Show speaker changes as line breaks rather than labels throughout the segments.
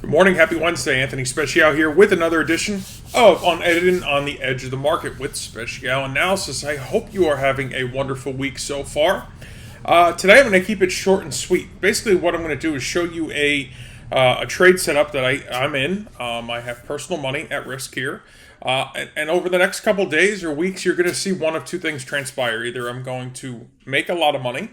Good morning, happy Wednesday. Anthony Special here with another edition of On Editing on the Edge of the Market with Special Analysis. I hope you are having a wonderful week so far. Today I'm going to keep it short and sweet. Basically what I'm going to do is show you a trade setup that I'm in. I have personal money at risk here. And over the next couple days or weeks, you're going to see one of two things transpire. Either I'm going to make a lot of money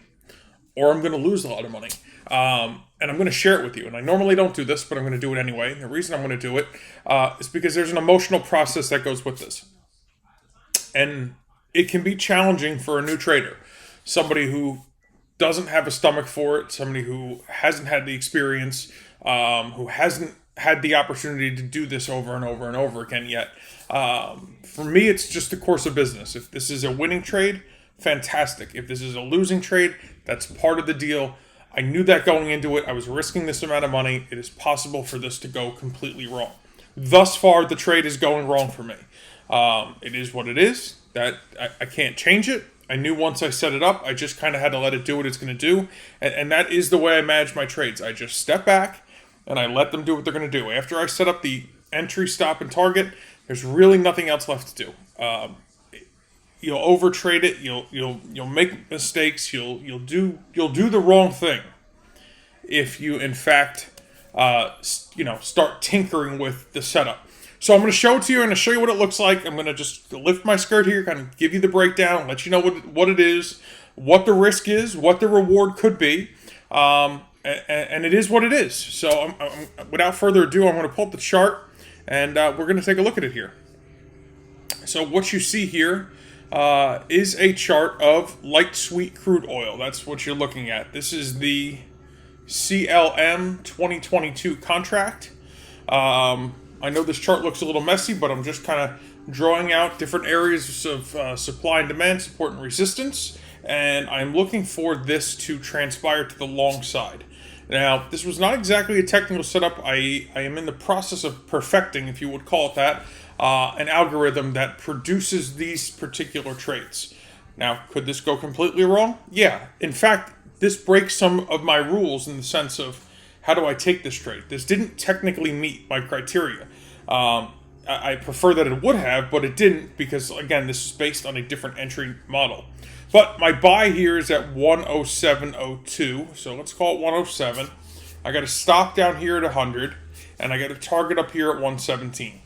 or I'm going to lose a lot of money. And I'm going to share it with you. And I normally don't do this, but I'm going to do it anyway. And the reason I'm going to do it is because there's an emotional process that goes with this. And it can be challenging for a new trader. Somebody who doesn't have a stomach for it, somebody who hasn't had the experience, who hasn't had the opportunity to do this over and over and over again yet. For me, it's just a course of business. If this is a winning trade, fantastic. If this is a losing trade, that's part of the deal. I knew that going into it. I was risking this amount of money. It is possible for this to go completely wrong. Thus far, the trade is going wrong for me. It is what it is. That I can't change it. I knew once I set it up, I just kind of had to let it do what it's going to do. And that is the way I manage my trades. I just step back and I let them do what they're going to do. After I set up the entry, stop, and target, there's really nothing else left to do. You'll overtrade it. You'll make mistakes. You'll do the wrong thing if you in fact start tinkering with the setup. So I'm going to show it to you. I'm going to show you what it looks like. I'm going to just lift my skirt here, kind of give you the breakdown, let you know what it is, what the risk is, what the reward could be, and it is what it is. So without further ado, I'm going to pull up the chart and we're going to take a look at it here. So what you see here is a chart of light sweet crude oil. That's what you're looking at. This is the CLM 2022 contract. I know this chart looks a little messy, but I'm just kind of drawing out different areas of supply and demand, support and resistance, and I'm looking for this to transpire to the long side. Now, this was not exactly a technical setup. I am in the process of perfecting, if you would call it that, an algorithm that produces these particular trades. Now, could this go completely wrong? Yeah. In fact, this breaks some of my rules in the sense of how do I take this trade? This didn't technically meet my criteria. I prefer that it would have, but it didn't because, again, this is based on a different entry model. But my buy here is at 107.02, so let's call it 107. I got a stop down here at 100, and I got a target up here at 117.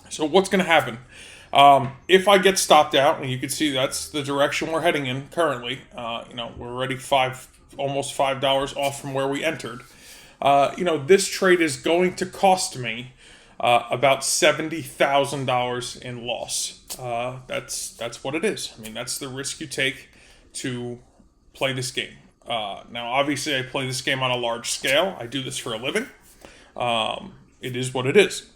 So what's going to happen? If I get stopped out, and you can see that's the direction we're heading in currently, we're already almost $5 off from where we entered. This trade is going to cost me about $70,000 in loss. That's what it is. I mean, that's the risk you take to play this game. Now, obviously, I play this game on a large scale. I do this for a living. It is what it is.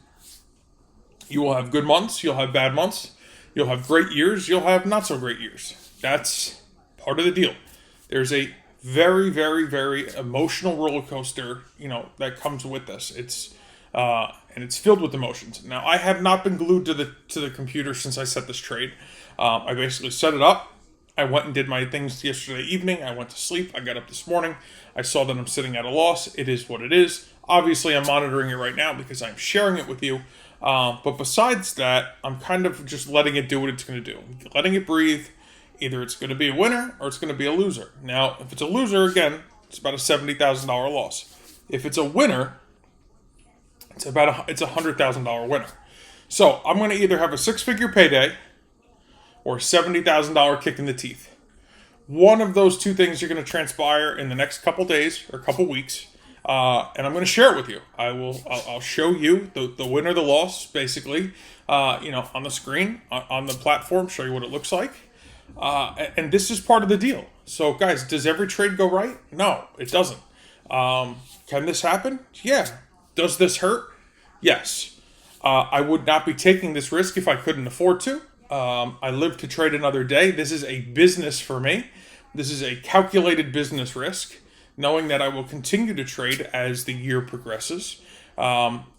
You will have good months. You'll have bad months. You'll have great years. You'll have not so great years. That's part of the deal. There's a very, very, very emotional roller coaster, that comes with this. It's filled with emotions. Now, I have not been glued to the computer since I set this trade. I basically set it up. I went and did my things yesterday evening. I went to sleep. I got up this morning. I saw that I'm sitting at a loss. It is what it is. Obviously, I'm monitoring it right now because I'm sharing it with you. But besides that, I'm kind of just letting it do what it's going to do. Letting it breathe. Either it's going to be a winner or it's going to be a loser. Now, if it's a loser, again, it's about a $70,000 loss. If it's a winner, it's a $100,000 winner. So I'm going to either have a six-figure payday or a $70,000 kick in the teeth. One of those two things are going to transpire in the next couple days or couple weeks. And I'm going to share it with you. I'll show you the win or the loss, basically, on the screen, on the platform, show you what it looks like. And this is part of the deal. So, guys, does every trade go right? No, it doesn't. Can this happen? Yeah. Does this hurt? Yes. I would not be taking this risk if I couldn't afford to. I live to trade another day. This is a business for me. This is a calculated business risk, knowing that I will continue to trade as the year progresses.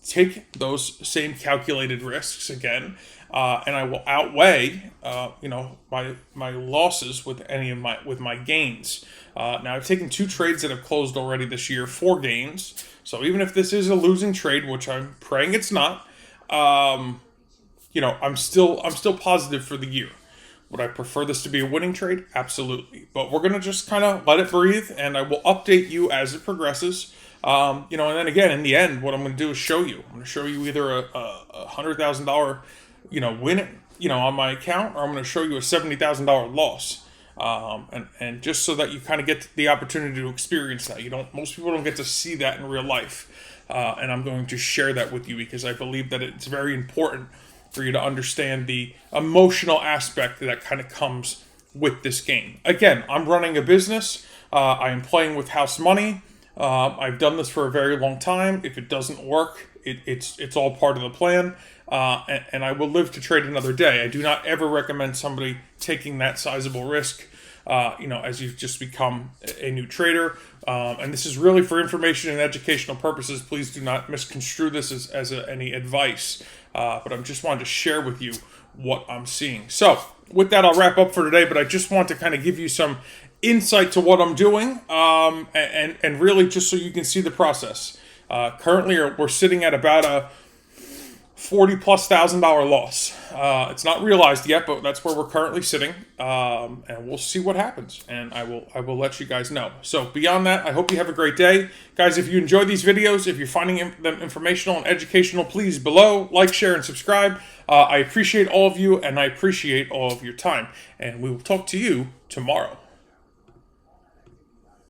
Take those same calculated risks again, and I will outweigh, my losses with my gains. Now I've taken two trades that have closed already this year, 4 gains. So even if this is a losing trade, which I'm praying it's not, I'm still positive for the year. Would I prefer this to be a winning trade? Absolutely. But we're going to just kind of let it breathe, and I will update you as it progresses. And then again, in the end, what I'm going to do is show you. I'm going to show you either a $100,000, win, on my account, or I'm going to show you a $70,000 loss. And just so that you kind of get the opportunity to experience that. Most people don't get to see that in real life. And I'm going to share that with you because I believe that it's very important for you to understand the emotional aspect that kind of comes with this game. Again, I'm running a business. I am playing with house money. I've done this for a very long time. If it doesn't work, it's all part of the plan. And I will live to trade another day. I do not ever recommend somebody taking that sizable risk, as you've just become a new trader. And this is really for information and educational purposes. Please do not misconstrue this as any advice. But I just wanted to share with you what I'm seeing. So with that, I'll wrap up for today. But I just want to kind of give you some insight to what I'm doing, and really just so you can see the process. Currently, we're sitting at about a $40,000+ loss. It's not realized yet, but that's where we're currently sitting, and we'll see what happens. And I will let you guys know. So beyond that, I hope you have a great day, guys. If you enjoy these videos, if you're finding them informational and educational, please below like, share, and subscribe. I appreciate all of you, and I appreciate all of your time. And we will talk to you tomorrow.